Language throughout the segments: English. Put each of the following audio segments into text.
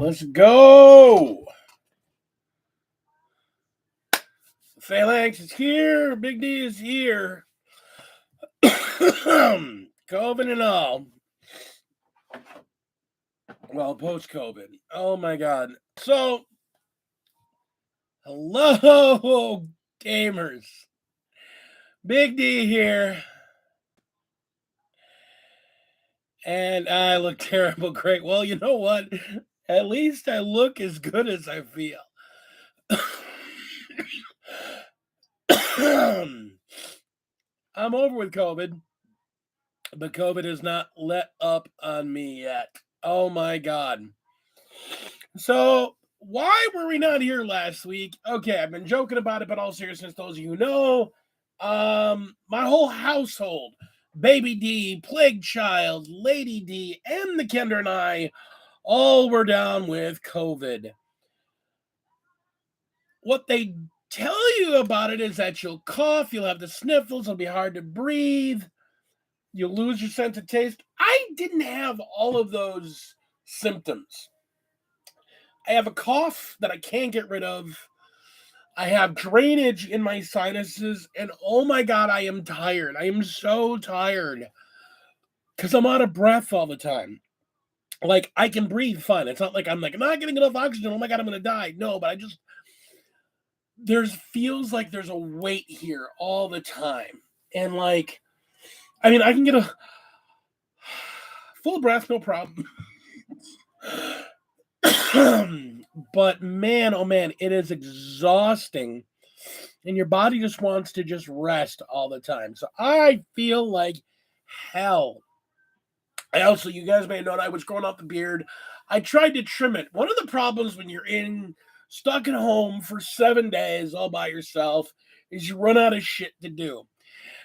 Let's go. Phalanx is here. Big D is here. COVID and all. Well, post-COVID. Oh my God. So, hello, gamers. Big D here. And I look terrible. Great. Well, you know what? At least I look as good as I feel. I'm over with COVID, but COVID has not let up on me yet. Oh my God. So, why were we not here last week? Okay, I've been joking about it, but all seriousness, those of you who know, my whole household, Baby D, Plague Child, Lady D, and the Kender and I, all were down with COVID. What they tell you about it is that you'll cough, you'll have the sniffles, it'll be hard to breathe, you'll lose your sense of taste. I didn't have all of those symptoms. I have a cough that I can't get rid of. I have drainage in my sinuses, and oh my God, I am tired. I am so tired because I'm out of breath all the time. Like, I can breathe fine. It's not like I'm not getting enough oxygen. Oh my God, I'm going to die. No, but feels like there's a weight here all the time. And like, I mean, I can get a full breath, no problem. But man, oh man, it is exhausting. And your body just wants to just rest all the time. So I feel like hell. I also, you guys may have known I was growing out the beard. I tried to trim it. One of the problems when you're stuck at home for 7 days all by yourself is you run out of shit to do.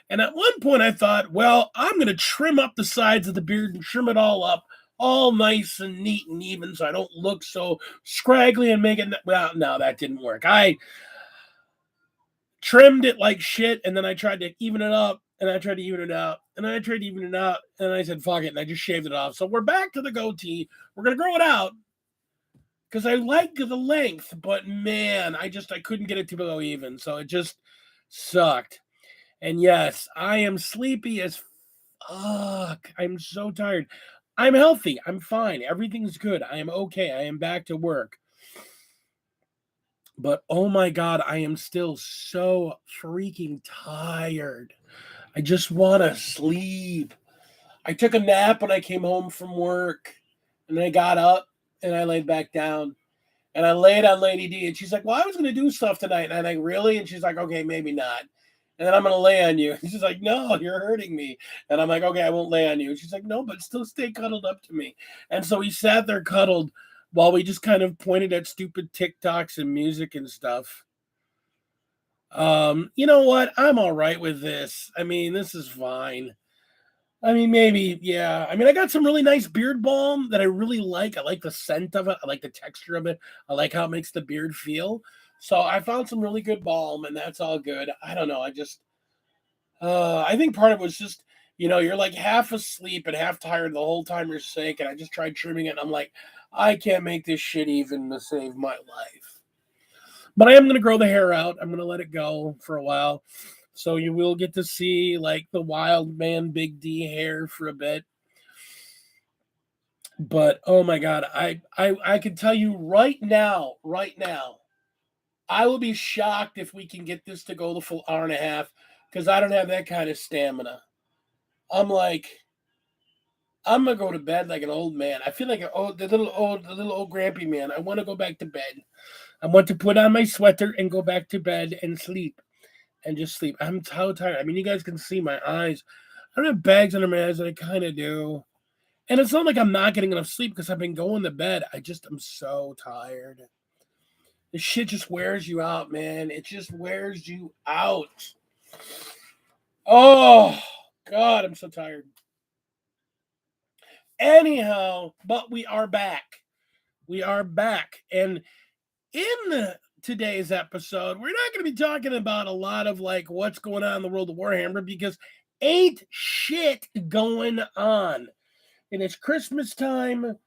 And at one point I thought, well, I'm going to trim up the sides of the beard and trim it all up, all nice and neat and even so I don't look so scraggly and make it. Well, no, that didn't work. I trimmed it like shit, and then I tried to even it up, and I tried to even it out, and I tried to even it out, and I said, fuck it, and I just shaved it off. So we're back to the goatee. We're going to grow it out because I like the length, but man, I couldn't get it to go even, so it just sucked. And yes, I am sleepy as fuck. I'm so tired. I'm healthy. I'm fine. Everything's good. I am okay. I am back to work. But oh my God, I am still so freaking tired. I just want to sleep. I took a nap when I came home from work, and I got up and I laid back down. And I laid on Lady D, and she's like, well, I was going to do stuff tonight. And I'm like, really? And she's like, okay, maybe not. And then I'm going to lay on you. And she's like, no, you're hurting me. And I'm like, okay, I won't lay on you. And she's like, no, but still stay cuddled up to me. And so we sat there cuddled while we just kind of pointed at stupid TikToks and music and stuff. You know what? I'm all right with this. I mean, this is fine. I mean, maybe, yeah. I mean, I got some really nice beard balm that I really like. I like the scent of it. I like the texture of it. I like how it makes the beard feel. So I found some really good balm, and that's all good. I don't know. I think part of it was just, you're like half asleep and half tired the whole time you're sick. And I just tried trimming it, and I'm like, I can't make this shit even to save my life. But I am going to grow the hair out. I'm going to let it go for a while. So you will get to see like the wild man Big D hair for a bit. But oh my God, I can tell you right now, I will be shocked if we can get this to go the full hour and a half because I don't have that kind of stamina. I'm gonna go to bed like an old man. I feel like the little old grampy man. I want to go back to bed. I want to put on my sweater and go back to bed and sleep. And just sleep. I'm so tired. I mean, you guys can see my eyes. I don't have bags under my eyes, and I kind of do. And it's not like I'm not getting enough sleep because I've been going to bed. I'm so tired. This shit just wears you out, man. It just wears you out. Oh, God, I'm so tired. Anyhow, but we are back. We are back. And in today's episode, we're not going to be talking about a lot of like what's going on in the world of Warhammer because ain't shit going on. And it's Christmas time.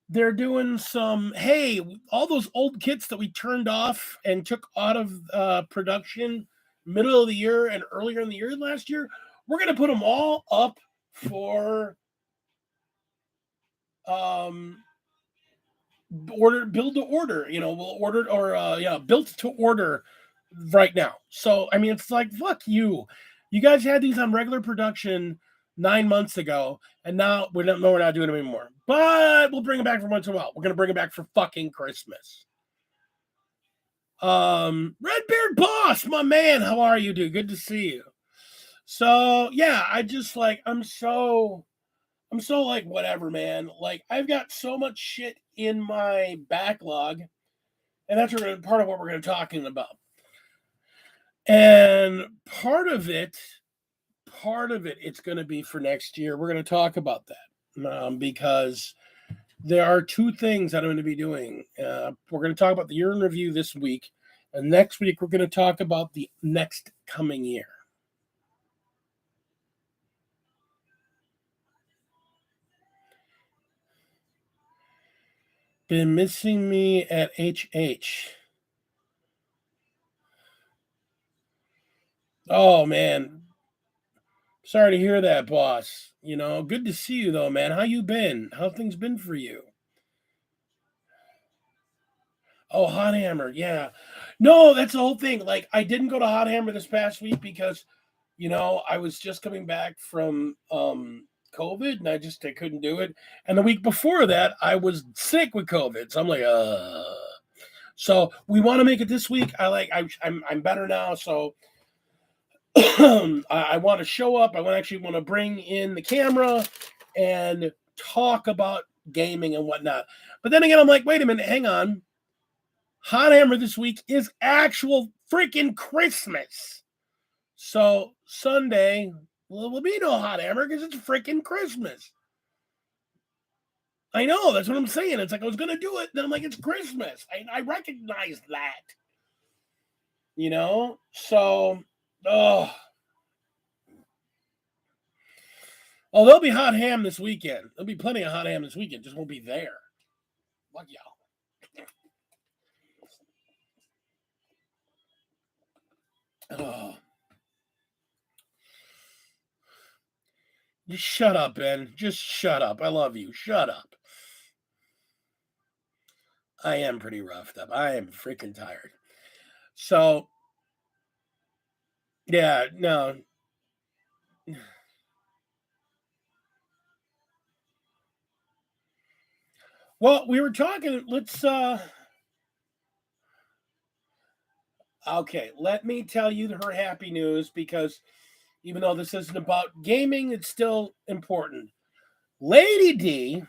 they're doing some, hey, all those old kits that we turned off and took out of production middle of the year and earlier in the year last year, we're going to put them all up for um build to order. We'll order, or yeah, built to order right now. So I mean, it's like, fuck you. You guys had these on regular production 9 months ago, and now we're not doing them anymore. But we'll bring them back for once in a while. We're gonna bring them back for fucking Christmas. Redbeard Boss, my man, how are you, dude? Good to see you. So yeah, I'm so like, whatever, man. Like, I've got so much shit in my backlog, and that's part of what we're going to be talking about. And part of it, it's going to be for next year. We're going to talk about that, because there are two things that I'm going to be doing. We're going to talk about the year in review this week, and next week we're going to talk about the next coming year. Been missing me at HH. Oh man, sorry to hear that, boss. Good to see you though, man. How you been? How things been for you? Oh, Hot Hammer, yeah. No, that's the whole thing. Like, I didn't go to Hot Hammer this past week because, I was just coming back from COVID, and I couldn't do it. And the week before that, I was sick with COVID. So I'm like, So we want to make it this week. I'm better now, so I want to show up. Actually want to bring in the camera and talk about gaming and whatnot. But then again, I'm like, wait a minute, hang on. Hot Hammer this week is actual freaking Christmas. So Sunday will be no Hot Hammer because it's freaking Christmas. I know, that's what I'm saying. It's like, I was going to do it. Then I'm like, it's Christmas. I recognize that. So, oh. Oh, there'll be hot ham this weekend. There'll be plenty of hot ham this weekend. Just won't be there. Fuck y'all. Oh. Just shut up, Ben. Just shut up. I love you. Shut up. I am pretty roughed up. I am freaking tired. So, yeah, no. Well, we were talking. Okay, let me tell you her happy news, because even though this isn't about gaming, it's still important. Lady D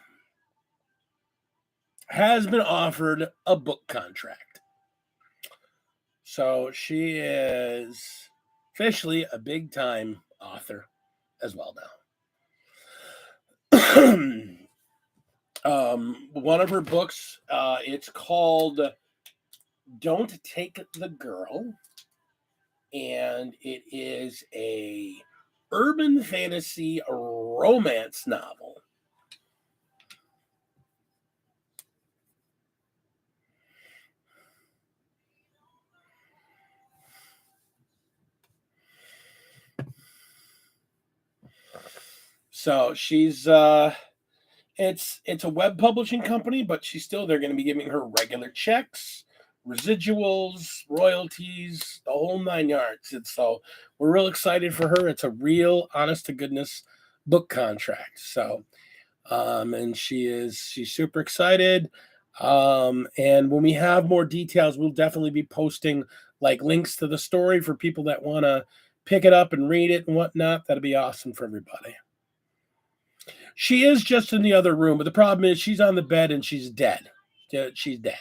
has been offered a book contract. So she is officially a big time author as well now. One of her books, it's called Don't Take the Girl, and it is a urban fantasy romance novel. So she's it's a web publishing company, but they're going to be giving her regular checks, residuals, royalties, the whole nine yards. And so we're real excited for her. It's a real honest to goodness book contract. So and she's super excited. And when we have more details, we'll definitely be posting like links to the story for people that want to pick it up and read it and whatnot. That'll be awesome for everybody. She is just in the other room, but the problem is she's on the bed and she's dead. She's dead.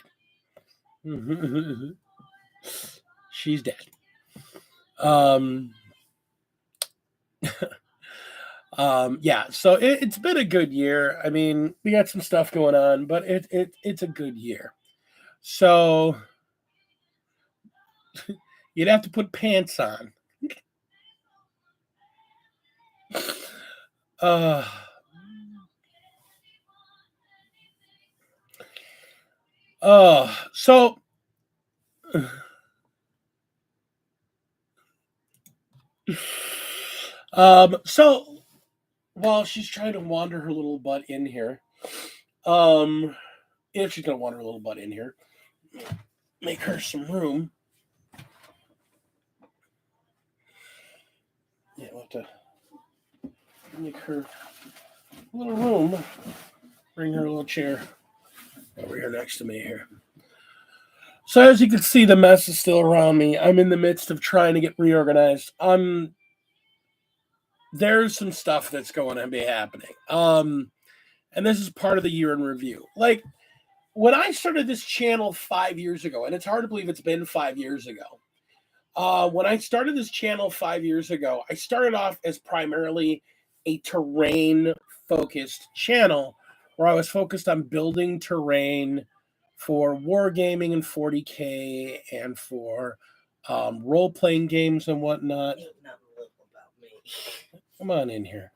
She's dead. Um, yeah, so it's been a good year. I mean, we got some stuff going on, but it's a good year. So you'd have to put pants on. Uh, So so while she's trying to wander her little butt in here, if she's gonna wander her little butt in here, make her some room. Yeah, we'll have to make her a little room. Bring her a little chair over here next to me here. So as you can see, the mess is still around me. I'm in the midst of trying to get reorganized. There's some stuff that's going to be happening. And this is part of the year in review. Like when I started this channel 5 years ago, and it's hard to believe it's been 5 years ago. When I started this channel 5 years ago, I started off as primarily a terrain focused channel where I was focused on building terrain for wargaming and 40K and for role playing games and whatnot. Ain't nothing little about me. Come on in here.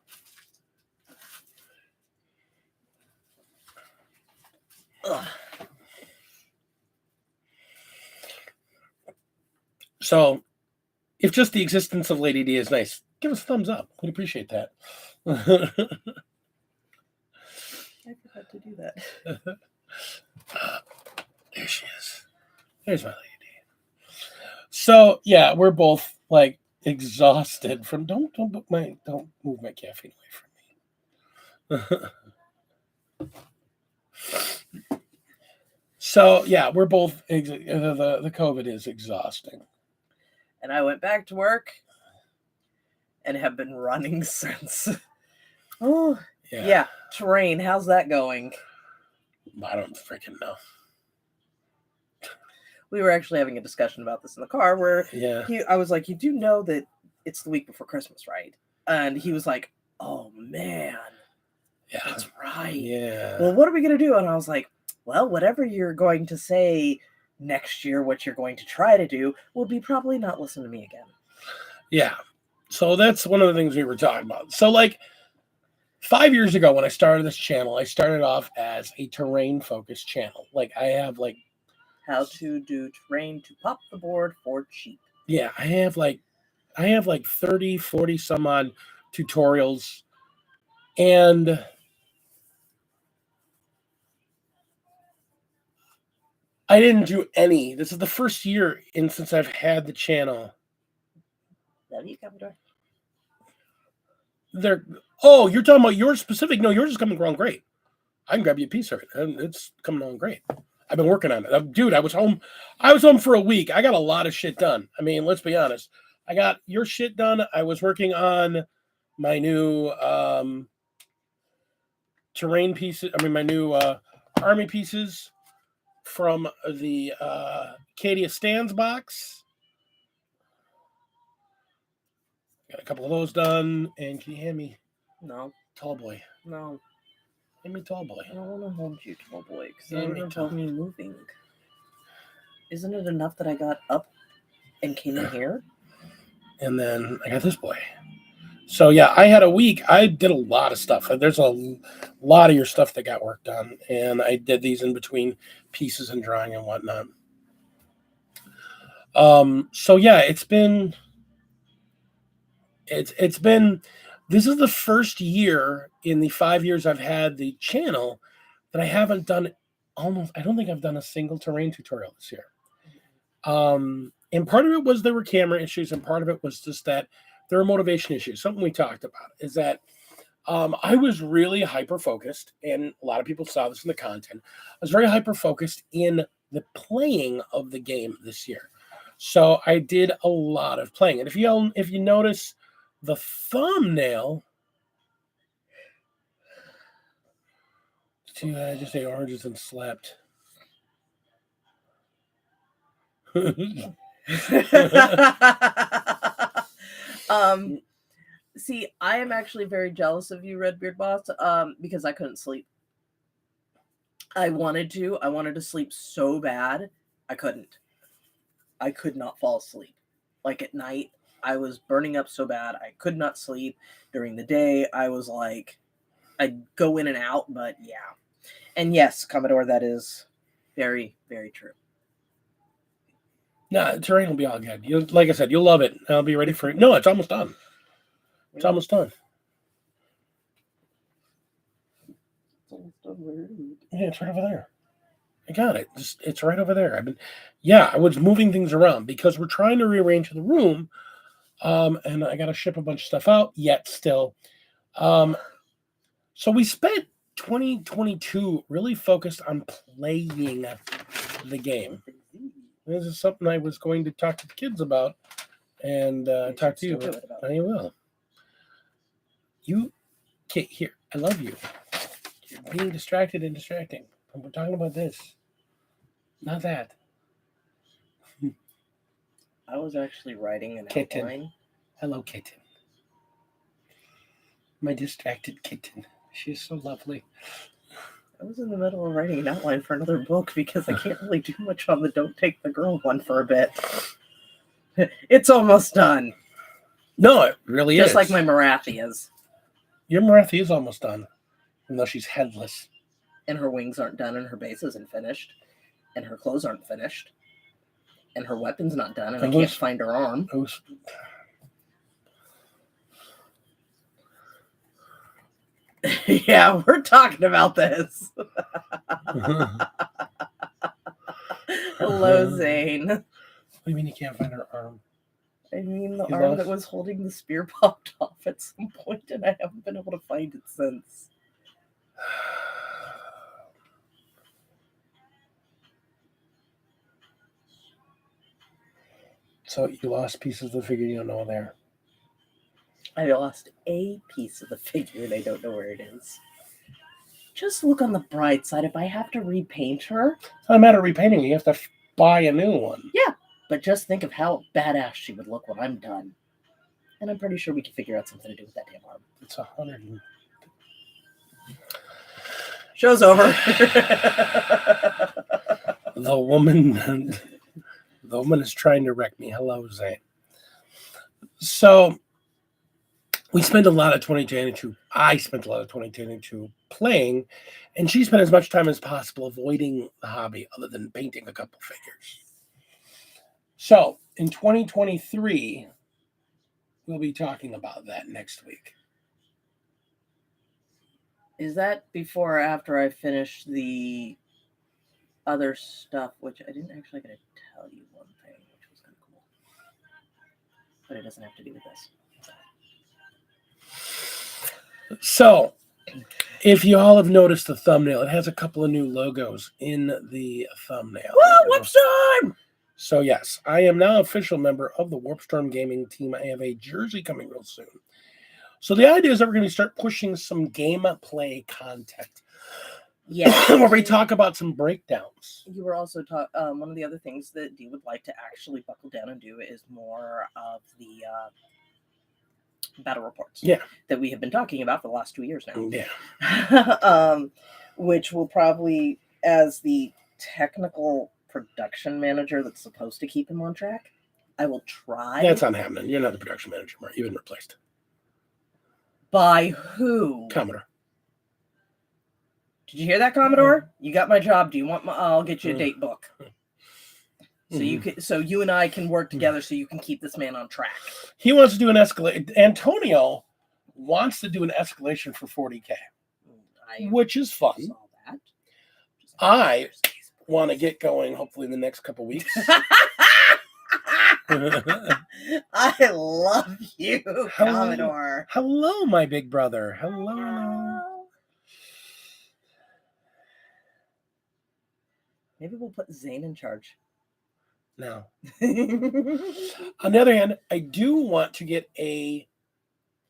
Ugh. So, if just the existence of Lady D is nice, give us a thumbs up. We'd appreciate that. I forgot to do that. There she is. There's my Lady D. So yeah, we're both like exhausted from. Don't move my caffeine away from me. So yeah, we're both the COVID is exhausting. And I went back to work and have been running since. Oh, yeah. Terrain, how's that going? I don't freaking know. We were actually having a discussion about this in the car where I was like, you do know that it's the week before Christmas, right? And he was like, oh, man. Yeah. That's right. Yeah. Well, what are we going to do? And I was like, well, whatever you're going to say next year, what you're going to try to do will be probably not listen to me again. Yeah. So that's one of the things we were talking about. So like 5 years ago when I started this channel, I started off as a terrain focused channel. Like I have like how to do terrain to pop the board for cheap. Yeah, I have like 30, 40 some odd tutorials. And I didn't do any. This is the first year since I've had the channel. Oh, you're talking about yours specific? No, yours is coming along great. I can grab you a piece of it. And it's coming along great. I've been working on it. Dude, I was home for a week. I got a lot of shit done. I mean, let's be honest. I got your shit done. I was working on my new terrain pieces. I mean, my new army pieces from the Acadia Stands box. Got a couple of those done. And can you hand me? No. Tall boy. No. Hand me tall boy. I don't want to hold you, tall boy, because that would involve me moving. Isn't it enough that I got up and came in here? And then I got this boy. So yeah, I had a week. I did a lot of stuff. There's a lot of your stuff that got worked on, and I did these in between pieces and drawing and whatnot. So yeah, it's been. This is the first year in the 5 years I've had the channel that I haven't done I don't think I've done a single terrain tutorial this year. And part of it was there were camera issues, and part of it was just that there were motivation issues. Something we talked about is that I was really hyper-focused, and a lot of people saw this in the content. I was very hyper-focused in the playing of the game this year. So I did a lot of playing. And if you notice the thumbnail, I just ate oranges and slept. See, I am actually very jealous of you, Redbeard Boss, because I couldn't sleep. I wanted to sleep so bad. I couldn't. I could not fall asleep. Like at night, I was burning up so bad. I could not sleep. During the day, I was like, I'd go in and out, but yeah. And yes, Commodore, that is Very, very true. No, terrain will be all good. You, like I said, you'll love it. I'll be ready for it. No, it's almost done. It's almost done. Yeah, it's right over there. I got it. It's right over there. I was moving things around because we're trying to rearrange the room, and I got to ship a bunch of stuff out. Yet still, so we spent 2022 really focused on playing the game. This is something I was going to talk to the kids about and talk to you about. I will. You, Kate, here. I love you. You're being distracted and distracting. And we're talking about this. Not that. I was actually writing an Kitten. outline. Hello, kitten. My distracted kitten. She's so lovely. I was in the middle of writing an outline for another book because I can't really do much on the Don't Take the Girl one for a bit. It's almost done. No, it really is. Just like my Marathi is. Your Marathi is almost done. Even though she's headless. And her wings aren't done, and her base isn't finished. And her clothes aren't finished. And her weapon's not done, and I can't find her arm. Yeah, we're talking about this. Hello, Zane. What do you mean you can't find her arm? I mean, the arm that was holding the spear popped off at some point, and I haven't been able to find it since. So you lost pieces of the figure you don't know there. I lost a piece of the figure and I don't know where it is. Just look on the bright side. If I have to repaint her... It's not a matter of repainting. You have to buy a new one. Yeah, but just think of how badass she would look when I'm done. And I'm pretty sure we can figure out something to do with that damn arm. It's 100. Show's over. The woman is trying to wreck me. Hello, Zane. So we spent a lot of 2022. I spent a lot of 2022 playing, and she spent as much time as possible avoiding the hobby other than painting a couple figures. So in 2023, we'll be talking about that next week. Is that before or after I finish the other stuff, which I didn't actually get to tell you one thing, which was kind of cool. But it doesn't have to do with this. So, if you all have noticed the thumbnail, it has a couple of new logos in the thumbnail. Woo, Warpstorm! So, yes, I am now official member of the Warpstorm gaming team. I have a jersey coming real soon. So, the idea is that we're going to start pushing some gameplay content. Yeah. Where we talk about some breakdowns. You were also one of the other things that Dee would like to actually buckle down and do is more of the battle reports. Yeah. That we have been talking about for the last 2 years now. Yeah. Which will probably, as the technical production manager that's supposed to keep him on track, I will try. That's not happening. You're not the production manager, Mark. You've been replaced. By who? Commodore. Did you hear that, Commodore? You got my job. Do you want my? I'll get you a date book. So you can, so you and I can work together, so you can keep this man on track. He wants to do an escalation. Antonio wants to do an escalation for 40K, which is fun. I want to get going. Hopefully, in the next couple weeks. I love you, Commodore. Hello, my big brother. Hello. Maybe we'll put Zane in charge. No. On the other hand, I do want to get a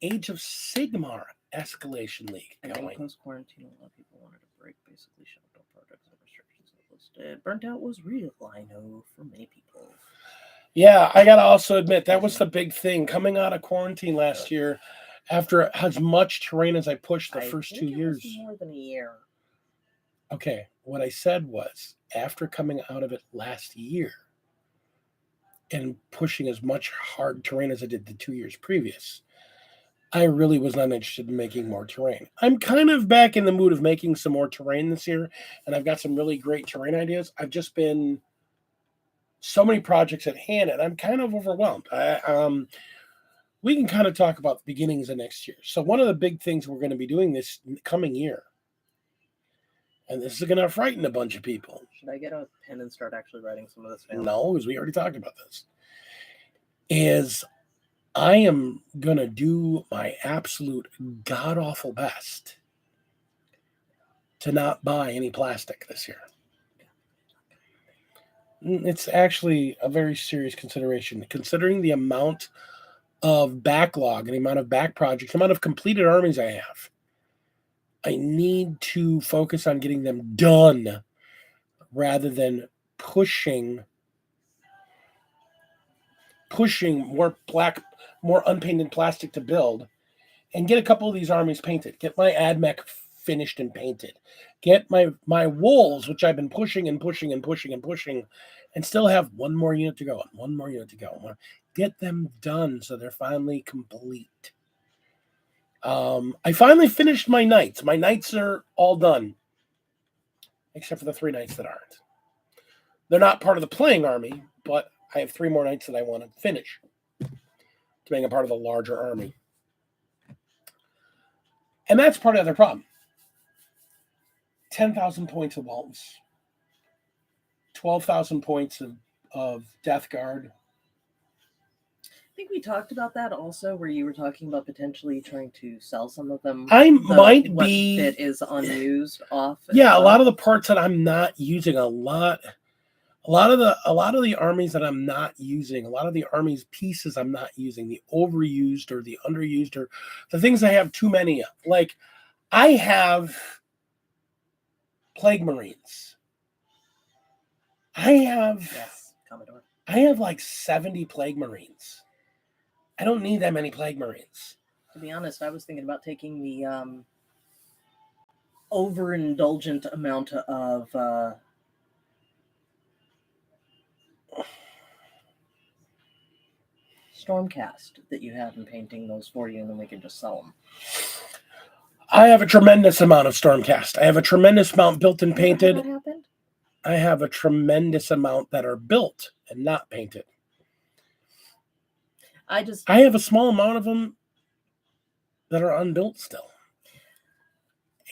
Age of Sigmar escalation league going. Post-quarantine, a lot of people wanted to break basically shutdown projects and restrictions listed. Burnt out was real, I know, for many people. Yeah, I got to also admit, that was the big thing. Coming out of quarantine last year, after as much terrain as I pushed the first 2 years. It was more than a year. Okay, what I said was, after coming out of it last year and pushing as much hard terrain as I did the 2 years previous, I really was not interested in making more terrain. I'm kind of back in the mood of making some more terrain this year, and I've got some really great terrain ideas. I've just been so many projects at hand, and I'm kind of overwhelmed. We can kind of talk about the beginnings of next year. So one of the big things we're going to be doing this coming year, and this is going to frighten a bunch of people. Should I get a pen and start actually writing some of this down? No, because we already talked about this. Is I am going to do my absolute god awful best to not buy any plastic this year. It's actually a very serious consideration, considering the amount of backlog and the amount of back projects, the amount of completed armies I have. I need to focus on getting them done rather than pushing more unpainted plastic to build, and get a couple of these armies painted. Get my AdMech finished and painted. Get my wolves, which I've been pushing, and still have one more unit to go and one more unit to go. Get them done so they're finally complete. I finally finished my knights. My knights are all done, except for the 3 knights that aren't. They're not part of the playing army, but I have 3 more knights that I want to finish to make a part of the larger army. And that's part of the other problem. 10,000 points of wolves, 12,000 points of Death Guard. I think we talked about that also, where you were talking about potentially trying to sell some of them. What bit is unused off. Yeah, a lot of the parts that I'm not using, a lot of the armies that I'm not using, a lot of the armies pieces I'm not using, the overused or the underused or the things I have too many of. Like, I have Plague Marines. I have like 70 Plague Marines. I don't need that many Plague Marines. To be honest, I was thinking about taking the overindulgent amount of Stormcast that you have in painting those for you, and then we can just sell them. I have a tremendous amount of Stormcast. I have a tremendous amount built and painted. What happened? I have a tremendous amount that are built and not painted. I have a small amount of them that are unbuilt still.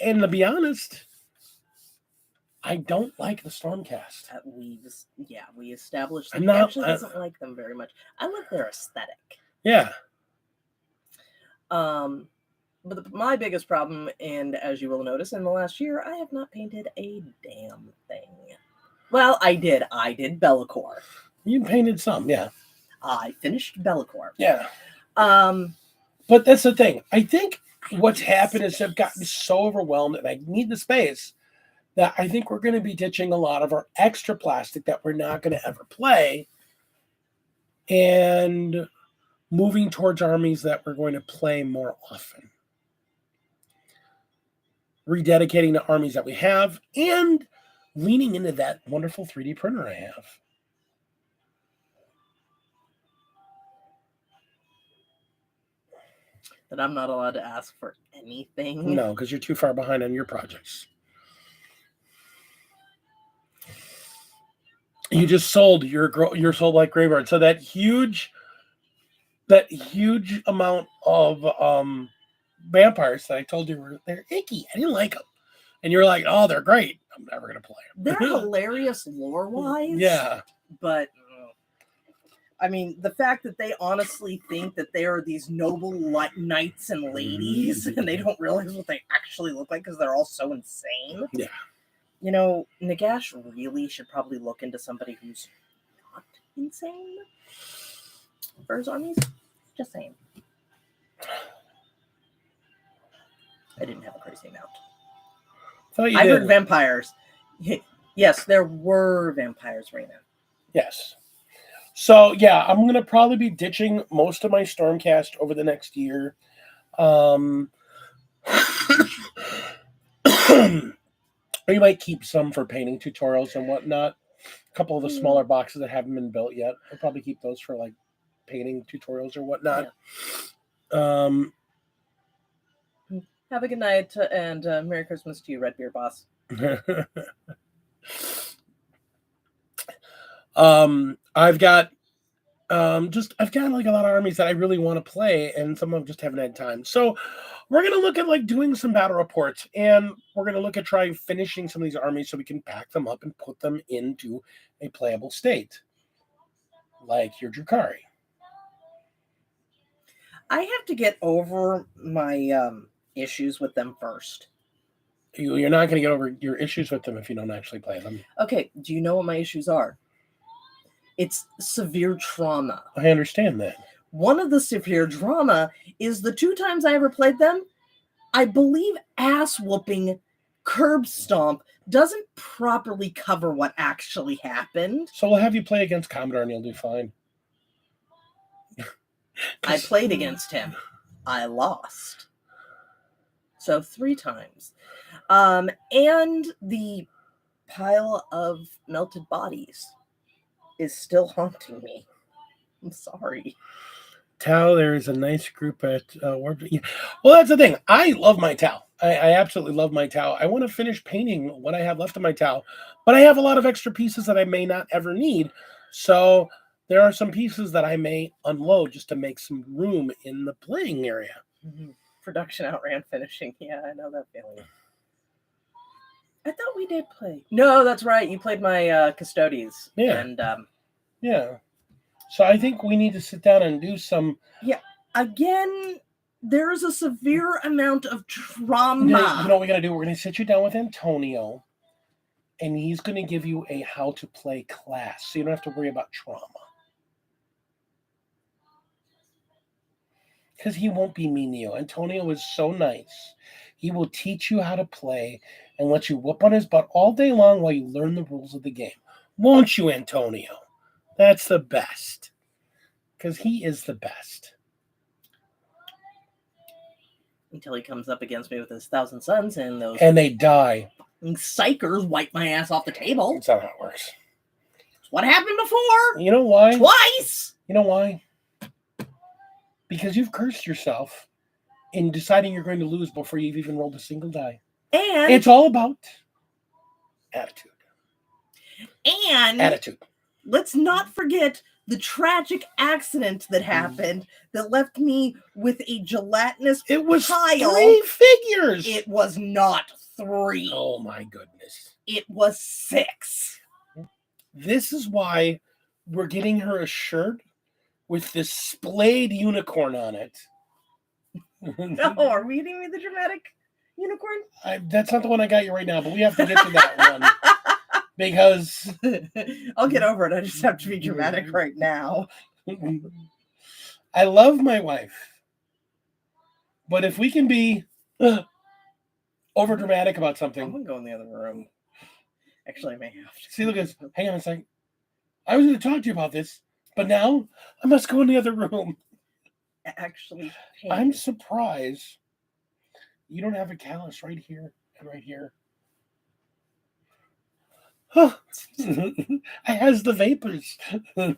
And to be honest, I don't like the Stormcast. We established that he actually doesn't like them very much. I like their aesthetic. Yeah. But my biggest problem, and as you will notice, in the last year, I have not painted a damn thing. Well, I did. I did Be'lakor. You painted some, yeah. I finished Be'lakor. Yeah. But that's the thing. I think what's happened is I've gotten so overwhelmed and I need the space that I think we're going to be ditching a lot of our extra plastic that we're not going to ever play and moving towards armies that we're going to play more often. Rededicating the armies that we have and leaning into that wonderful 3D printer I have. That I'm not allowed to ask for anything. No, because you're too far behind on your projects. You just sold your soul like graveyard. So that huge amount of vampires that I told you they're icky. I didn't like them. And you're like, oh, they're great. I'm never going to play them. They're hilarious lore-wise. Yeah. But, I mean, the fact that they honestly think that they are these noble knights and ladies, and they don't realize what they actually look like because they're all so insane. Yeah. You know, Nagash really should probably look into somebody who's not insane for his armies. Just saying. I didn't have a crazy amount. I heard vampires. Yes, there were vampires right now. Yes. So, yeah, I'm going to probably be ditching most of my Stormcast over the next year. You might keep some for painting tutorials and whatnot. A couple of the smaller boxes that haven't been built yet. I'll probably keep those for, like, painting tutorials or whatnot. Yeah. Have a good night and Merry Christmas to you, Redbeard Boss. I've got I've got like a lot of armies that I really want to play, and some of them just haven't had time. So we're gonna look at like doing some battle reports, and we're gonna look at trying finishing some of these armies so we can pack them up and put them into a playable state, like your Drukari. I have to get over my issues with them first. You're not gonna get over your issues with them if you don't actually play them. Okay, do you know what my issues are? It's severe trauma. I understand that. One of the severe trauma is the 2 times I ever played them, I believe ass whooping curb stomp doesn't properly cover what actually happened. So we'll have you play against Commodore and you'll do fine. I played against him. I lost. So 3 times. And the pile of melted bodies is still haunting me. I'm sorry. Tau, there is a nice group at Well, that's the thing. I love my Tau. I absolutely love my Tau. I want to finish painting what I have left of my Tau, but I have a lot of extra pieces that I may not ever need. So there are some pieces that I may unload just to make some room in the playing area. Mm-hmm. Production outran finishing. Yeah, I know that feeling. I thought we did play. No, that's right. You played my Custodies. Yeah. And yeah. So I think we need to sit down and do some. Yeah. Again, there is a severe amount of trauma. You know what we're going to do? We're going to sit you down with Antonio, and he's going to give you a how to play class, so you don't have to worry about trauma. Because he won't be mean to you. Antonio is so nice. He will teach you how to play and let you whoop on his butt all day long while you learn the rules of the game. Won't you, Antonio? That's the best. Because he is the best. Until he comes up against me with his 1,000 Suns and those... And they die. Psychers wipe my ass off the table. That's not how it works. That's what happened before. You know why? Twice! You know why? Because you've cursed yourself in deciding you're going to lose before you've even rolled a single die. And... it's all about attitude. And... attitude. Let's not forget the tragic accident that happened that left me with a gelatinous It was pile. 3 figures. It was not 3. Oh my goodness. It was 6. This is why we're getting her a shirt with this splayed unicorn on it. No, are we getting me the dramatic unicorn? That's not the one I got you right now, but we have to get to that one. Because I'll get over it. I just have to be dramatic right now. I love my wife. But if we can be over dramatic about something. I'm going to go in the other room. Actually, I may have to. See, look at this. Hang on a second. I was going to talk to you about this, but now I must go in the other room. Actually, I'm surprised you don't have a callus right here and right here. Huh. It has the vapors. Is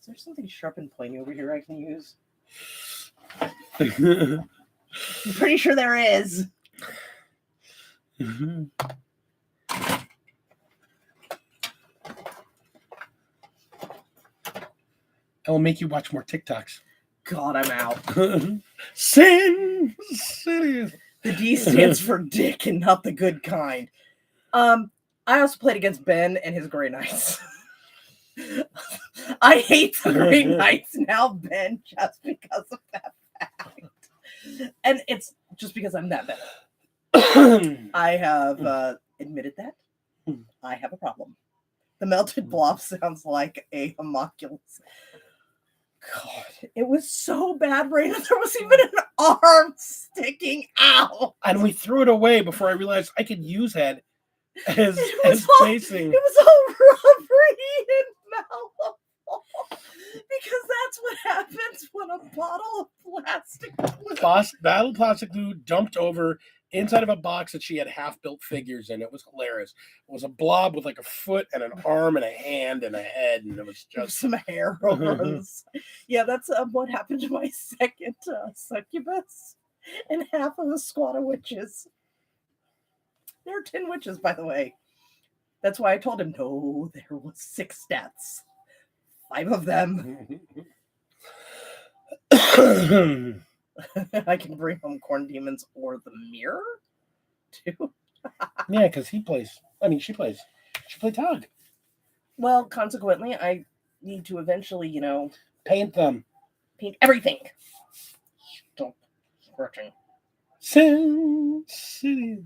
there something sharp and pointy over here I can use? I'm pretty sure there is. I will make you watch more TikToks. God, I'm out. Sin City. The D stands for dick and not the good kind. I also played against Ben and his Grey Knights. I hate the Grey Knights now, Ben, just because of that fact. And it's just because I'm that bad. I have admitted that. I have a problem. The melted blob sounds like a homunculus. God, it was so bad, Raina. There was even an arm sticking out. And we threw it away before I realized I could use that as facing. It was all rubbery and malleable. Because that's what happens when a bottle of plastic glue. Battle plastic glue dumped over inside of a box that she had half-built figures in. It was hilarious. It was a blob with like a foot and an arm and a hand and a head, and it was just some hair over us. Yeah, that's what happened to my second succubus. and half of a squad of witches. There are 10 witches, by the way. That's why I told him, no, there was 6 deaths. 5 of them. I can bring home corn demons or the mirror, too. Yeah, because she plays tag. Well, consequently, I need to eventually, Paint them. paint everything. Stop scratching. Sin City.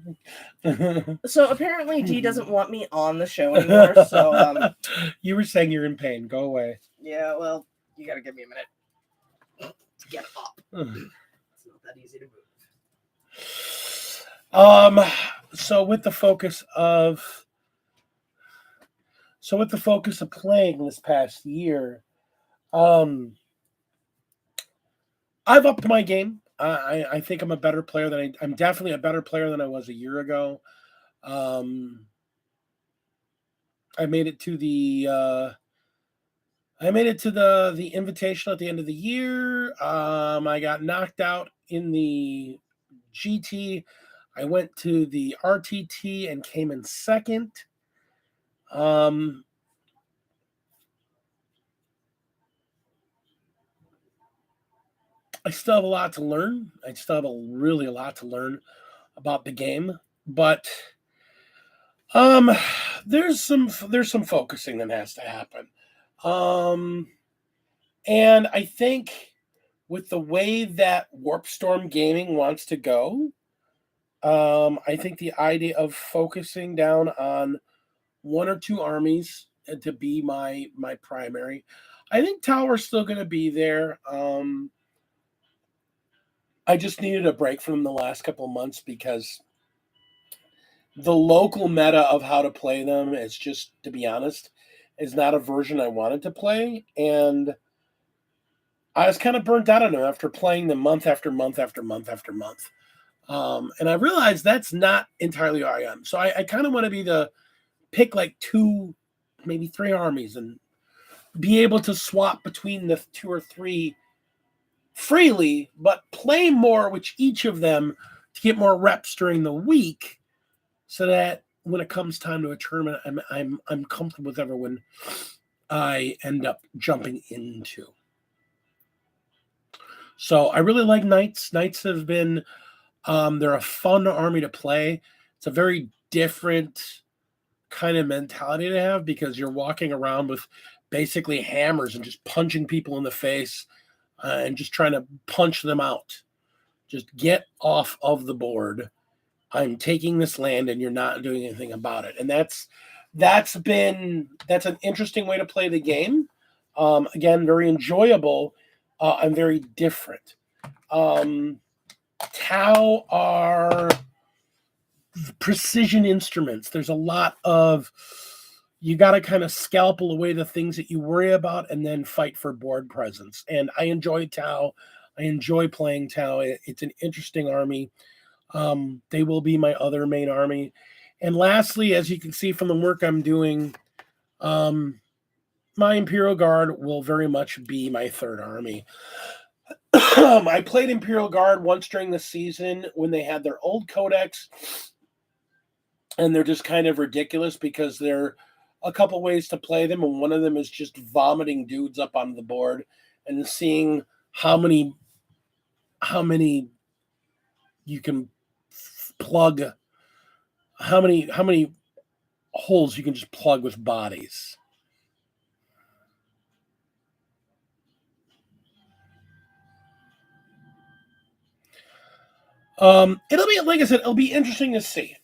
So apparently Dee doesn't want me on the show anymore, so You were saying you're in pain. Go away. yeah, well, you gotta give me a minute to get up. It's not that easy to move. So with the focus of playing this past year, I've upped my game. I think I'm a better player I'm definitely a better player than I was a year ago. I made it to the invitation at the end of the year. I got knocked out in the GT. I went to the RTT and came in second. I still have a lot to learn. I still have really a lot to learn about the game, but there's some focusing that has to happen. And I think with the way that Warp Storm Gaming wants to go, I think the idea of focusing down on 1 or 2 armies to be my primary. I think Tower's still going to be there. I just needed a break from the last couple of months because the local meta of how to play them is just, to be honest, is not a version I wanted to play. And I was kind of burnt out on them after playing them month after month after month after month. And I realized that's not entirely who I am. So I kind of want to be pick like 2, maybe 3 armies and be able to swap between the 2 or 3 freely, but play more with each of them to get more reps during the week, so that when it comes time to a tournament, I'm comfortable with everyone I end up jumping into. So I really like Knights. Knights have been they're a fun army to play. It's a very different kind of mentality to have because you're walking around with basically hammers and just punching people in the face and just trying to punch them out. Just get off of the board. I'm taking this land and you're not doing anything about it. And that's an interesting way to play the game. Again, very enjoyable and very different. Tau are precision instruments. There's a lot of, you got to kind of scalpel away the things that you worry about and then fight for board presence. And I enjoy Tau. I enjoy playing Tau. It's an interesting army. They will be my other main army. And lastly, as you can see from the work I'm doing, my Imperial Guard will very much be my third army. I played Imperial Guard once during the season when they had their old codex, and they're just kind of ridiculous because there are a couple ways to play them, and one of them is just vomiting dudes up on the board and seeing how many you can plug, how many holes you can just plug with bodies. It'll be, like I said, it'll be interesting to see.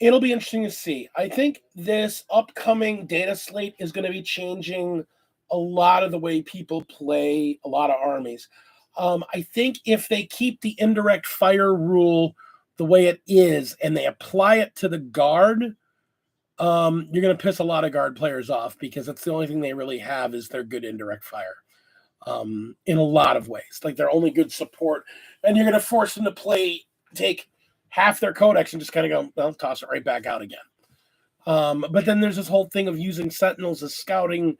It'll be interesting to see. I think this upcoming data slate is going to be changing a lot of the way people play a lot of armies. I think if they keep the indirect fire rule the way it is and they apply it to the guard, you're going to piss a lot of guard players off because that's the only thing they really have is their good indirect fire. In a lot of ways, like they're only good support, and you're going to force them to take half their codex and just kind of go, well, toss it right back out again. But then there's this whole thing of using sentinels as scouting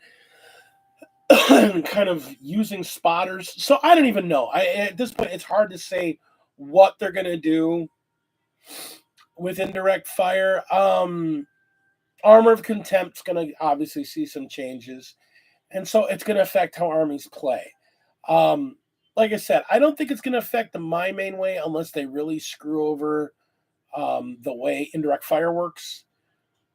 kind of using spotters. So I don't even know. At this point, it's hard to say what they're going to do with indirect fire. Armor of Contempt's going to obviously see some changes, and so it's going to affect how armies play. Um, like I said, I don't think it's going to affect my main way unless they really screw over the way indirect fire works.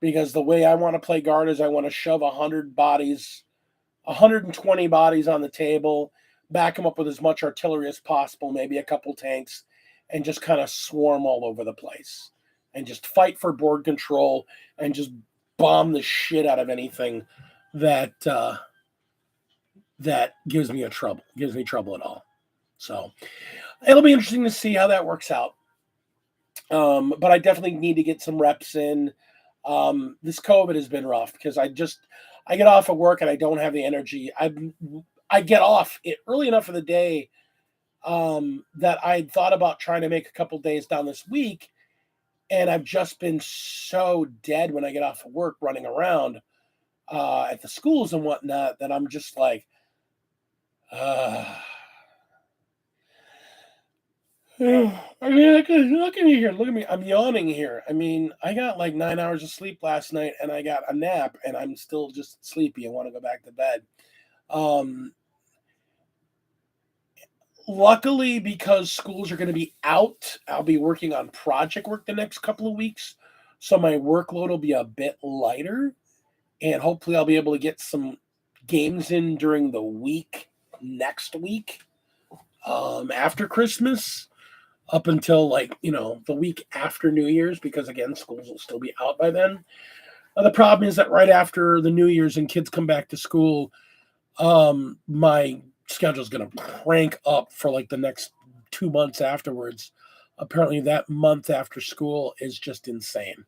Because the way I want to play guard is I want to shove 120 bodies on the table, back them up with as much artillery as possible, maybe a couple tanks, and just kind of swarm all over the place and just fight for board control and just bomb the shit out of anything that that gives me trouble at all. So it'll be interesting to see how that works out. But I definitely need to get some reps in. This COVID has been rough because I get off of work and I don't have the energy. I get off it early enough in the day that I thought about trying to make a couple days down this week, and I've just been so dead when I get off of work running around at the schools and whatnot that I'm just like, I mean, look at me here. Look at me. I'm yawning here. I mean, I got like 9 hours of sleep last night, and I got a nap, and I'm still just sleepy. I want to go back to bed. Luckily, because schools are going to be out, I'll be working on project work the next couple of weeks, so my workload will be a bit lighter, and hopefully, I'll be able to get some games in during the week next week after Christmas. Up until the week after New Year's, because again, schools will still be out by then. The problem is that right after the New Year's and kids come back to school, my schedule is going to crank up for like the next 2 months afterwards. Apparently, that month after school is just insane.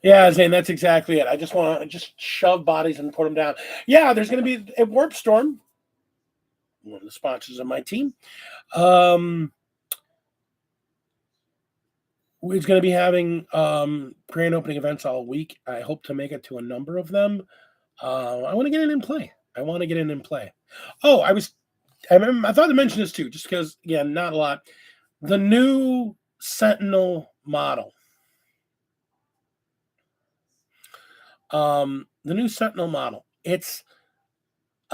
Yeah, Zane, that's exactly it. I just want to just shove bodies and put them down. Yeah, there's going to be a Warp Storm, one of the sponsors of my team. We're going to be having grand opening events all week. I hope to make it to a number of them. I want to get in and play. Oh, I thought to mention this too, just because, again, not a lot. The new Sentinel model. I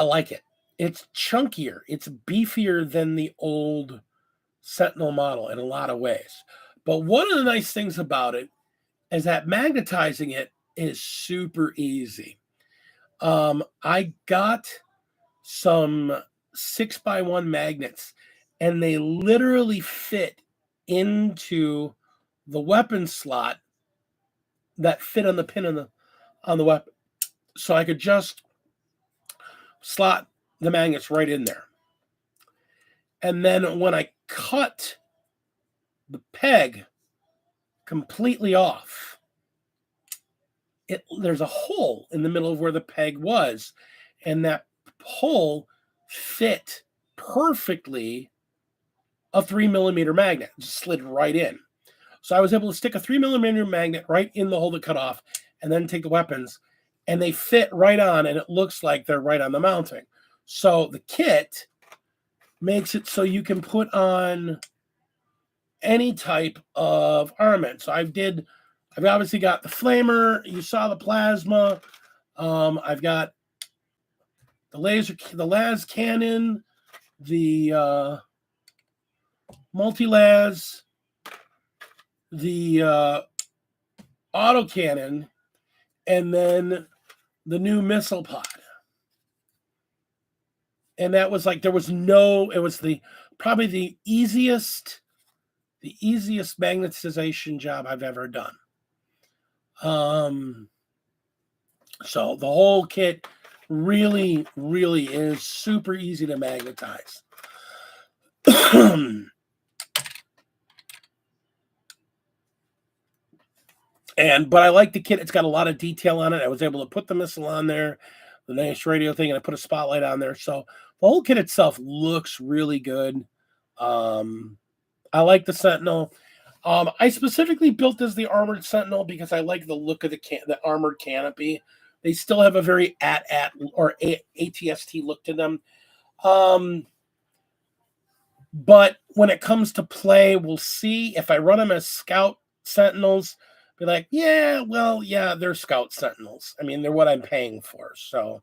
like it. It's chunkier. It's beefier than the old Sentinel model in a lot of ways. But one of the nice things about it is that magnetizing it is super easy. I got some 6x1 magnets, and they literally fit into the weapon slot that fit on the pin on the weapon. So I could just slot the magnets right in there. And then when I cut the peg completely off, there's a hole in the middle of where the peg was, and that hole fit perfectly a 3mm magnet. Just slid right in. So I was able to stick a 3mm magnet right in the hole that cut off, and then take the weapons, and they fit right on, and it looks like they're right on the mounting. So the kit makes it so you can put on any type of armament. So I've obviously got the flamer. You saw the plasma. I've got the las cannon, the multi-las, the auto cannon, and then the new missile pod. And that was like, it was probably the easiest magnetization job I've ever done. So the whole kit really, really is super easy to magnetize. But I like the kit. It's got a lot of detail on it. I was able to put the missile on there, the nice radio thing, and I put a spotlight on there. So the whole kit itself looks really good. I like the Sentinel. I specifically built as the armored Sentinel because I like the look of the armored canopy. They still have a very ATST look to them. But when it comes to play, we'll see. If I run them as Scout Sentinels, be like, yeah, well, yeah, they're Scout Sentinels. I mean, they're what I'm paying for. So,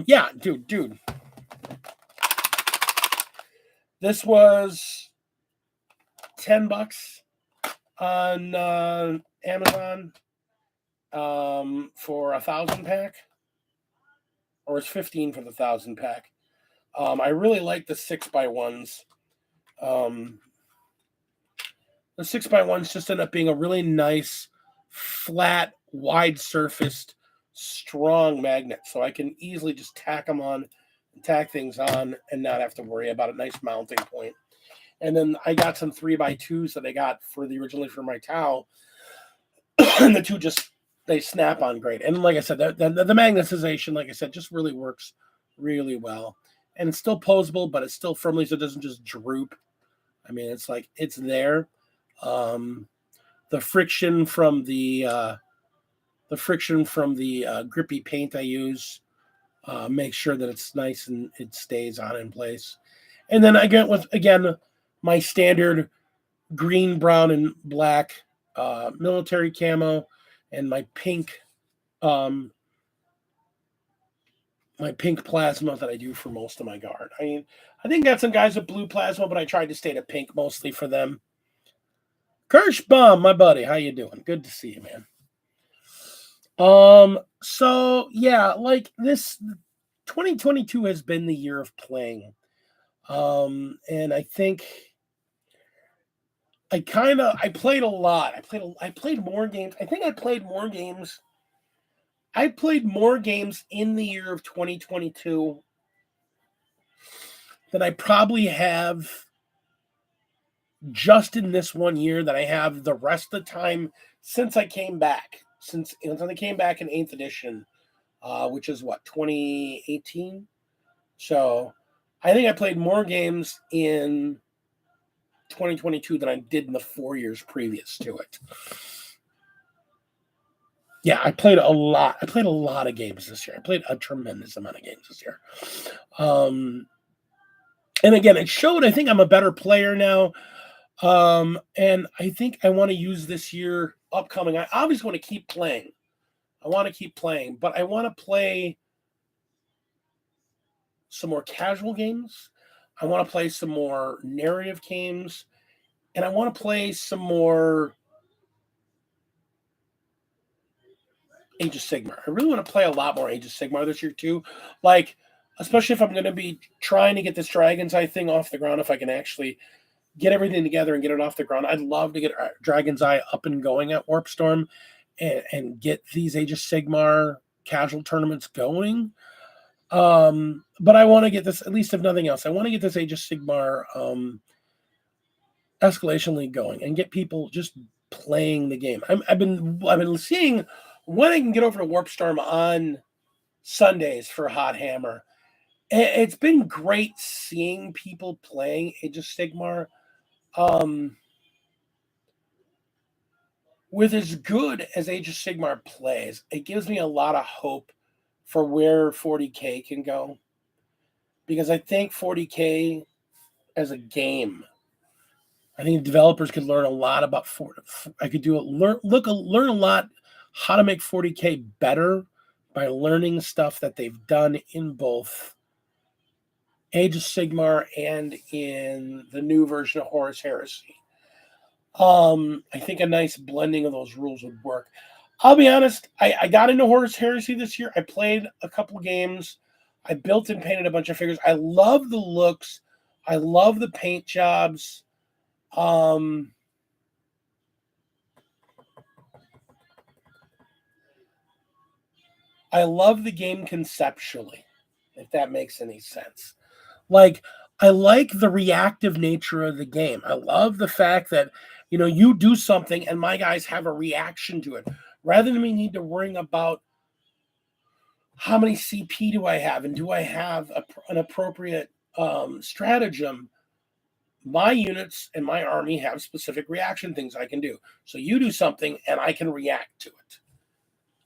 yeah, dude. This was $10 on Amazon for a 1,000 pack, or it's 15 for the 1,000 pack. I really like the 6x1s. The 6x1s just end up being a really nice, flat, wide surfaced, strong magnet. So I can easily just tack them on, tack things on, and not have to worry about a nice mounting point. And then I got some 3x2s that I got originally for my towel. And the two they snap on great. And like I said, the magnetization, like I said, just really works really well. And it's still posable, but it's still firmly so it doesn't just droop. I mean, it's like it's there. The friction from the grippy paint I use makes sure that it's nice and it stays on in place. And then I get with again my standard green, brown, and black military camo, and my pink plasma that I do for most of my guard. I mean, I think got some guys with blue plasma, but I tried to stay to pink mostly for them. Kirschbaum, my buddy, how you doing? Good to see you, man. So yeah, like this 2022 has been the year of playing. And I think I played a lot. I played more games. I think I played more games. I played more games in the year of 2022 than I probably have just in this one year that I have the rest of the time since I came back. Since I came back in 8th edition, which is what, 2018? So I think I played more games in 2022 than I did in the 4 years previous to it. Yeah, I played a lot. I played a lot of games this year. I played a tremendous amount of games this year. And again, it showed I think I'm a better player now. And I think I want to use this year upcoming. I obviously want to keep playing. But I want to play some more casual games. I want to play some more narrative games, and I want to play some more Age of Sigmar. I really want to play a lot more Age of Sigmar this year too. Like, especially if I'm going to be trying to get this Dragon's Eye thing off the ground, if I can actually get everything together and get it off the ground. I'd love to get Dragon's Eye up and going at Warp Storm and get these Age of Sigmar casual tournaments going. But I want to get this, at least if nothing else, I want to get this Age of Sigmar Escalation League going and get people just playing the game. I've been seeing when I can get over to Warp Storm on Sundays for Hot Hammer. It's been great seeing people playing Age of Sigmar. With as good as Age of Sigmar plays, it gives me a lot of hope for where 40K can go. Because I think 40K as a game, I think developers could learn a lot about learn a lot how to make 40K better by learning stuff that they've done in both Age of Sigmar and in the new version of Horus Heresy. I think a nice blending of those rules would work. I'll be honest, I got into Horus Heresy this year. I played a couple games. I built and painted a bunch of figures. I love the looks. I love the paint jobs. I love the game conceptually, if that makes any sense. Like, I like the reactive nature of the game. I love the fact that, you do something and my guys have a reaction to it. Rather than me need to worry about how many CP do I have and do I have an appropriate stratagem, my units and my army have specific reaction things I can do. So you do something and I can react to it.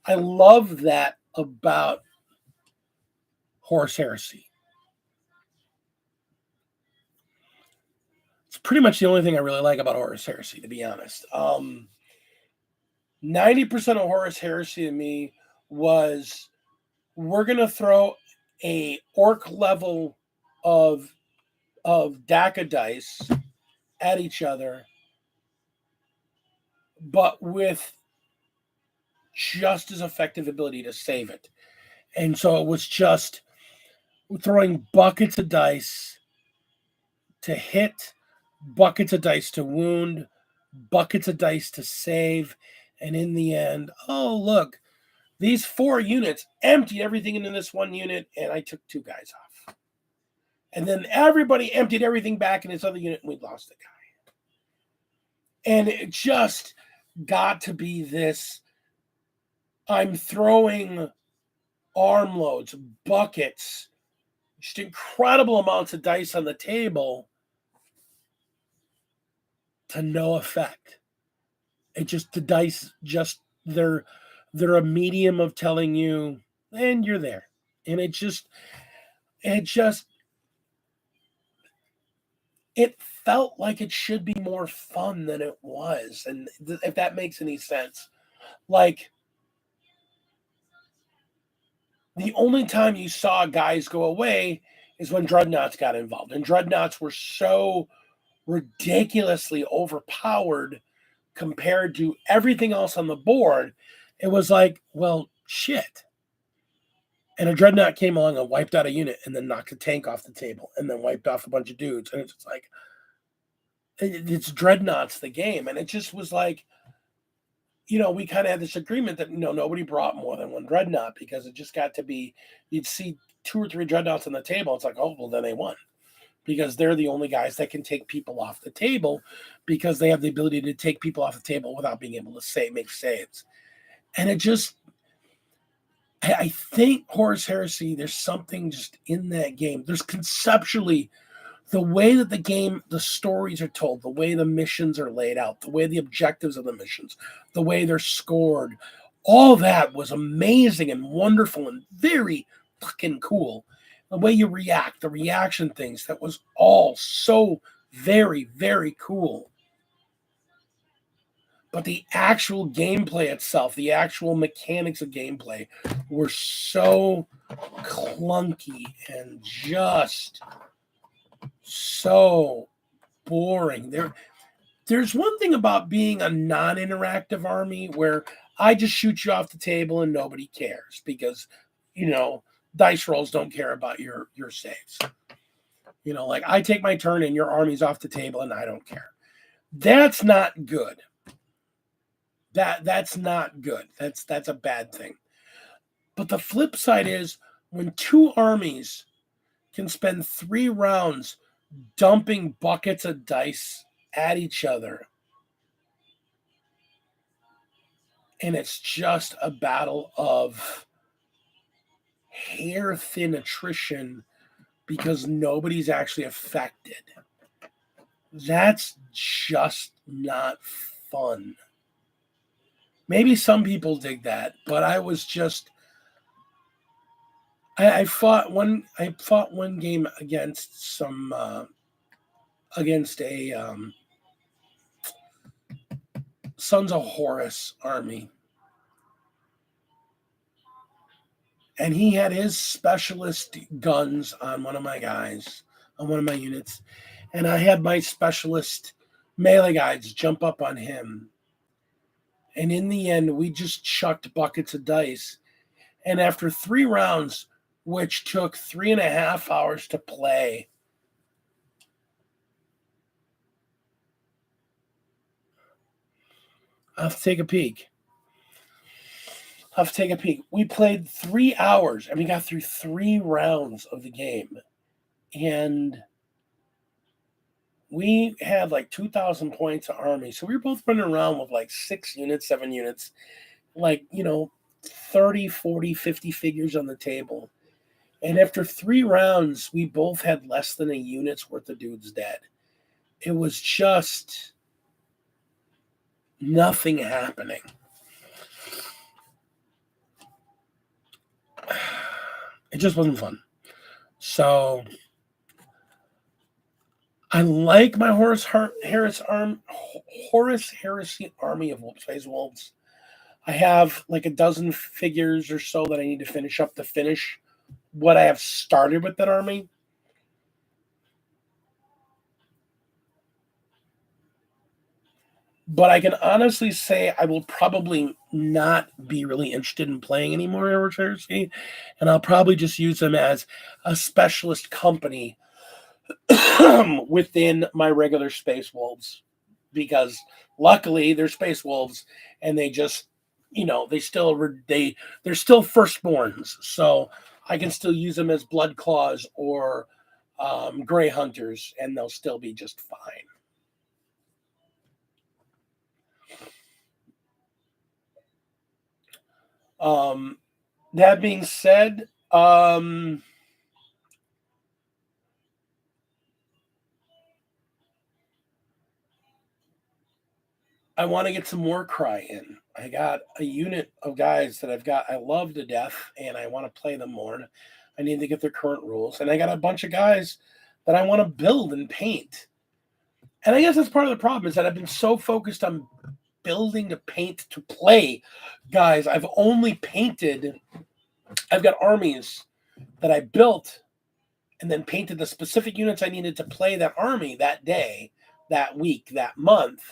I love that about Horus Heresy. It's pretty much the only thing I really like about Horus Heresy, to be honest. 90% of Horus Heresy to me was, we're gonna throw a orc level of DACA dice at each other, but with just as effective ability to save it. And so it was just throwing buckets of dice to hit, buckets of dice to wound, buckets of dice to save. And in the end, oh, look, these 4 units emptied everything into this one unit, and I took 2 guys off. And then everybody emptied everything back in this other unit, and we lost a guy. And it just got to be this, I'm throwing armloads, buckets, just incredible amounts of dice on the table to no effect. It just, the dice just, they're a medium of telling you, and you're there. And it felt like it should be more fun than it was. And if that makes any sense, like, the only time you saw guys go away is when dreadnoughts got involved. And dreadnoughts were so ridiculously overpowered compared to everything else on the board. It was like, well, shit. And a dreadnought came along and wiped out a unit and then knocked a tank off the table and then wiped off a bunch of dudes. And it's just like, it's dreadnoughts the game. And it just was like, we kind of had this agreement that, nobody brought more than one dreadnought, because it just got to be, you'd see 2 or 3 dreadnoughts on the table. It's like, oh, well, then they won, because they're the only guys that can take people off the table, because they have the ability to take people off the table without being able to make saves. And it just, I think Horus Heresy, there's something just in that game. There's conceptually, the way that the stories are told, the way the missions are laid out, the way the objectives of the missions, the way they're scored, all that was amazing and wonderful and very fucking cool. The way you react, the reaction things, that was all so very, very cool. But the actual gameplay itself, the actual mechanics of gameplay were so clunky and just so boring. There's one thing about being a non-interactive army where I just shoot you off the table and nobody cares, because, dice rolls don't care about your saves. Like, I take my turn and your army's off the table and I don't care. That's not good. That's not good. That's a bad thing. But the flip side is, when 2 armies can spend 3 rounds dumping buckets of dice at each other, and it's just a battle of hair-thin attrition because nobody's actually affected, that's just not fun. Maybe some people dig that, but I was just, I fought one game against a Sons of Horus army, and he had his specialist guns on one of my guys, on one of my units, and I had my specialist melee guys jump up on him. And in the end, we just chucked buckets of dice. And after 3 rounds, which took 3.5 hours to play, I'll have to take a peek. We played 3 hours and we got through 3 rounds of the game. And we had like 2,000 points of army. So we were both running around with like 6 units, 7 units, like, 30, 40, 50 figures on the table. And after 3 rounds, we both had less than a unit's worth of dudes dead. It was just nothing happening. It just wasn't fun. So I like my Horus Heresy army of Space Wolves. I have like a dozen figures or so that I need to finish up to finish what I have started with that army. But I can honestly say I will probably not be really interested in playing anymore Horus Heresy, and I'll probably just use them as a specialist company within my regular Space Wolves, because luckily they're Space Wolves and they just, they're still firstborns, so I can still use them as Blood Claws or Gray Hunters, and they'll still be just fine. That being said, I want to get some Warcry in. I got a unit of guys that I love to death, and I want to play them more. I need to get their current rules, and I got a bunch of guys that I want to build and paint. And I guess that's part of the problem, is that I've been so focused on building to paint to play. Guys, I've got armies that I built and then painted the specific units I needed to play that army that day, that week, that month,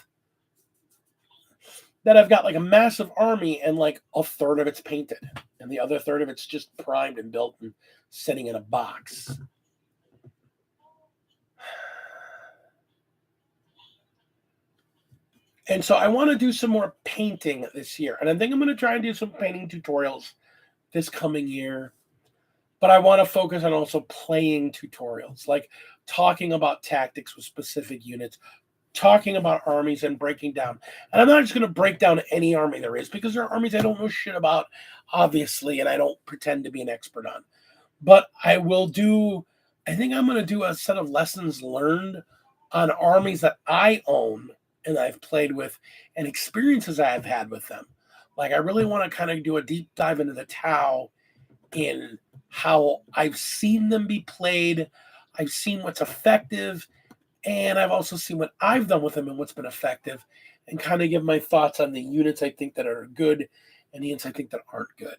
that I've got like a massive army and like a third of it's painted and the other third of it's just primed and built and sitting in a box. And so I want to do some more painting this year. And I think I'm going to try and do some painting tutorials this coming year. But I want to focus on also playing tutorials, like talking about tactics with specific units, talking about armies and breaking down. And I'm not just going to break down any army there is, because there are armies I don't know shit about, obviously, and I don't pretend to be an expert on. But I think I'm going to do a set of lessons learned on armies that I own and I've played with and experiences I've had with them. Like, I really want to kind of do a deep dive into the Tau in how I've seen them be played. I've seen what's effective, and I've also seen what I've done with them and what's been effective, and kind of give my thoughts on the units I think that are good and the units I think that aren't good.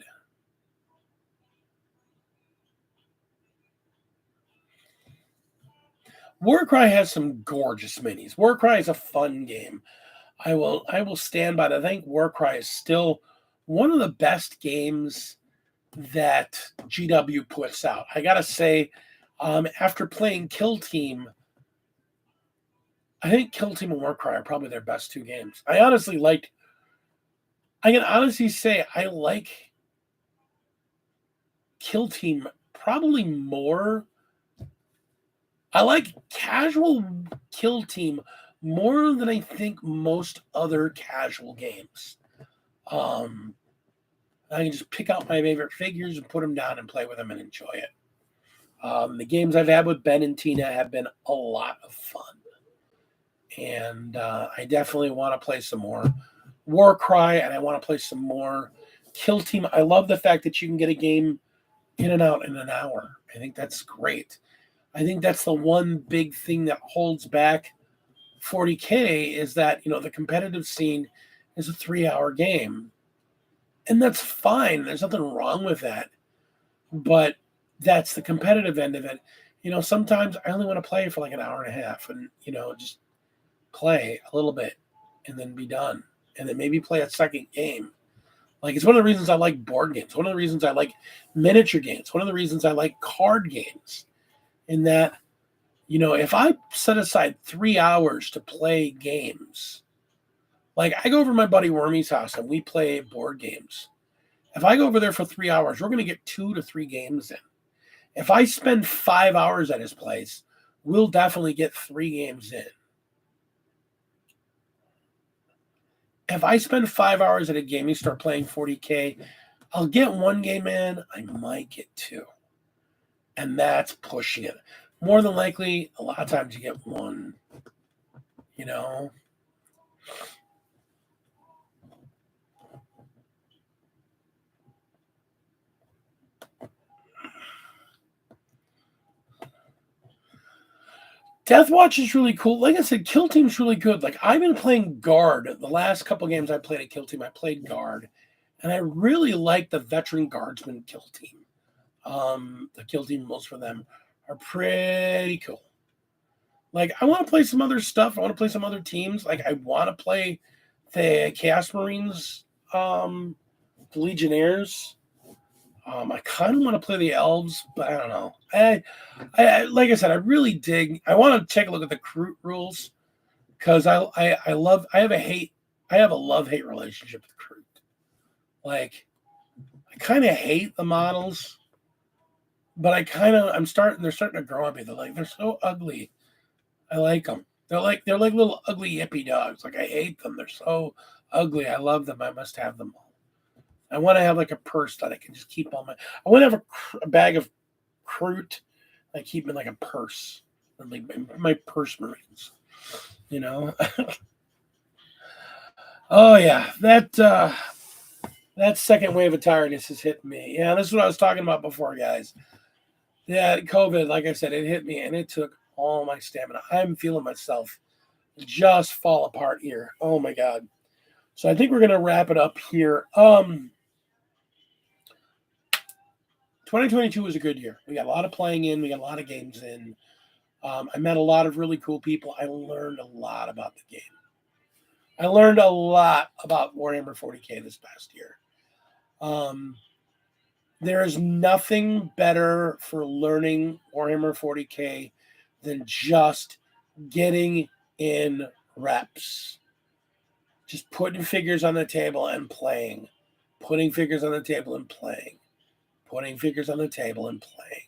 Warcry has some gorgeous minis. Warcry is a fun game. I will stand by that. I think Warcry is still one of the best games that GW puts out. I gotta say, after playing Kill Team, I think Kill Team and Warcry are probably their best two games. I can honestly say I like Kill Team probably more. I like casual Kill Team more than I think most other casual games. I can just pick out my favorite figures and put them down and play with them and enjoy it. The games I've had with Ben and Tina have been a lot of fun. And I definitely want to play some more Warcry, and I want to play some more Kill Team. I love the fact that you can get a game in and out in an hour. I think that's great. I think that's the one big thing that holds back 40K is that, the competitive scene is a 3-hour game. And that's fine. There's nothing wrong with that. But that's the competitive end of it. Sometimes I only want to play for like an hour and a half and, just play a little bit and then be done. And then maybe play a second game. Like, it's one of the reasons I like board games. One of the reasons I like miniature games. One of the reasons I like card games. In that, if I set aside 3 hours to play games, like I go over to my buddy Wormy's house and we play board games. If I go over there for 3 hours, we're going to get 2 to 3 games in. If I spend 5 hours at his place, we'll definitely get 3 games in. If I spend 5 hours at a game and start playing 40K, I'll get 1 game in. I might get 2. and that's pushing it. More than likely, a lot of times you get one, you know. Deathwatch is really cool. Like I said, Kill Team's really good. Like I've been playing guard. The last couple games I played at Kill Team, I played guard, and I really like the veteran guardsman Kill Team. The Kill Team rules for them are pretty cool. Like I want to play some other stuff. I want to play some other teams. Like I want to play the Chaos Marines, the Legionnaires. I kind of want to play the elves, but I don't know. I like I said, I really dig. I want to take a look at the crew rules because I love. I have a love hate relationship with crew. Like I kind of hate the models, but I'm starting. They're starting to grow on me. They're so ugly. I like them. They're like little ugly yippy dogs. Like I hate them. They're so ugly. I love them. I must have them all. I want to have like a purse that I can just keep all my. I want to have a bag of fruit. I keep in like a purse, like my purse Marines. You know. Oh yeah, that second wave of tiredness has hit me. Yeah, this is what I was talking about before, guys. Yeah, COVID, like I said, it hit me and it took all my stamina. I'm feeling myself just fall apart here. Oh my god. So I think we're gonna wrap it up here. 2022 was a good year. We got a lot of playing in. We got a lot of games in. I met a lot of really cool people. I learned a lot about the game. I learned a lot about Warhammer 40K this past year. There is nothing better for learning Warhammer 40K than just getting in reps. Just putting figures on the table and playing. Putting figures on the table and playing. Putting figures on the table and playing.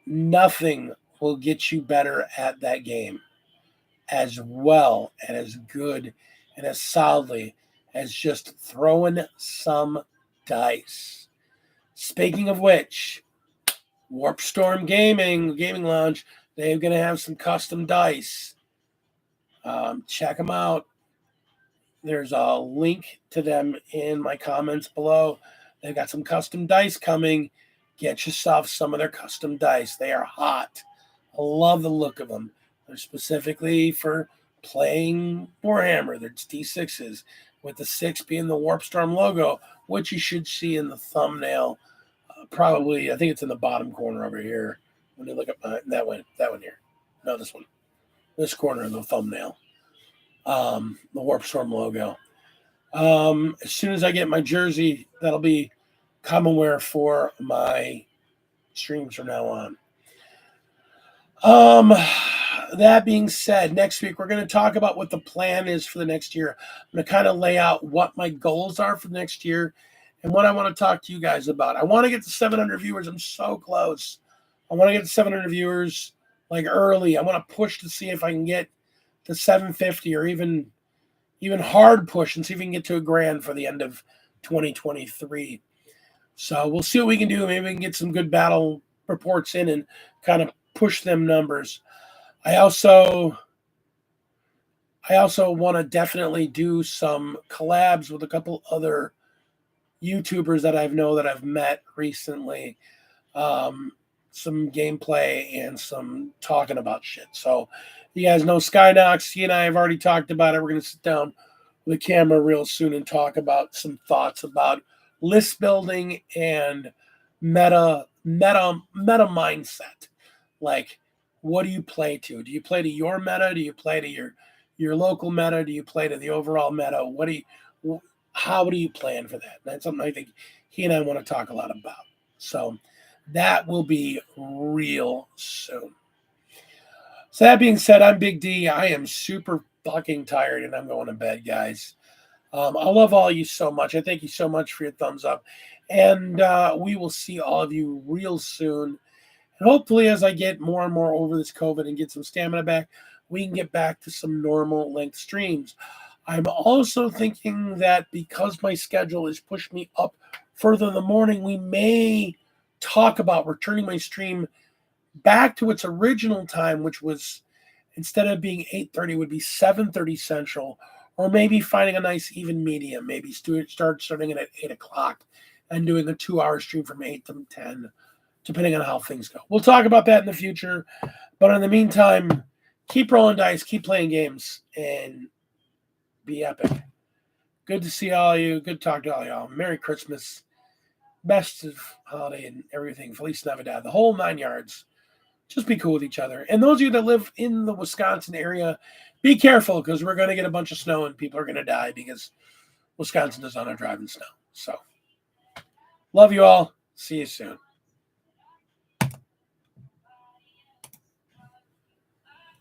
Nothing will get you better at that game as well and as good and as solidly as just throwing some dice. Speaking of which, Warp Storm Gaming Lounge, they're going to have some custom dice. Check them out. There's a link to them in my comments below. They've got some custom dice coming. Get yourself some of their custom dice. They are hot. I love the look of them. They're specifically for playing Warhammer. They're D6s, with the 6 being the Warp Storm logo, which you should see in the thumbnail. Probably, I think it's in the bottom corner over here. When you look at that one here. No, this one. This corner of the thumbnail. The Warp Storm logo. As soon as I get my jersey, that'll be common wear for my streams from now on. That being said, next week we're going to talk about what the plan is for the next year. I'm going to kind of lay out what my goals are for the next year and what I want to talk to you guys about. I want to get to 700 viewers. I'm so close. I want to get to 700 viewers like early. I want to push to see if I can get to 750 or even hard push and see if we can get to $1,000 for the end of 2023. So we'll see what we can do. Maybe we can get some good battle reports in and kind of push them numbers. I also want to definitely do some collabs with a couple other YouTubers that I've met recently. Some gameplay and some talking about shit. So you guys know Skynox, he and I have already talked about it. We're going to sit down with a camera real soon and talk about some thoughts about list building and meta mindset. Like, what do you play to? Do you play to your meta? Do you play to your local meta? Do you play to the overall meta? How do you plan for that? That's something I think he and I want to talk a lot about. So that will be real soon. So that being said, I'm Big D. I am super fucking tired and I'm going to bed, guys. I love all of you so much. I thank you so much for your thumbs up. And we will see all of you real soon. And hopefully, as I get more and more over this COVID and get some stamina back, we can get back to some normal length streams. I'm also thinking that because my schedule has pushed me up further in the morning, we may talk about returning my stream back to its original time, which was, instead of being 8:30, would be 7:30 Central, or maybe finding a nice even medium. Maybe starting it at 8 o'clock and doing a 2-hour stream from 8 to 10, depending on how things go. We'll talk about that in the future. But in the meantime, keep rolling dice, keep playing games, and be epic. Good to see all of you. Good to talk to all y'all. Merry Christmas. Best of holiday and everything. Feliz Navidad. The whole 9 yards. Just be cool with each other. And those of you that live in the Wisconsin area, be careful because we're going to get a bunch of snow and people are going to die because Wisconsin does not drive in snow. So, love you all. See you soon.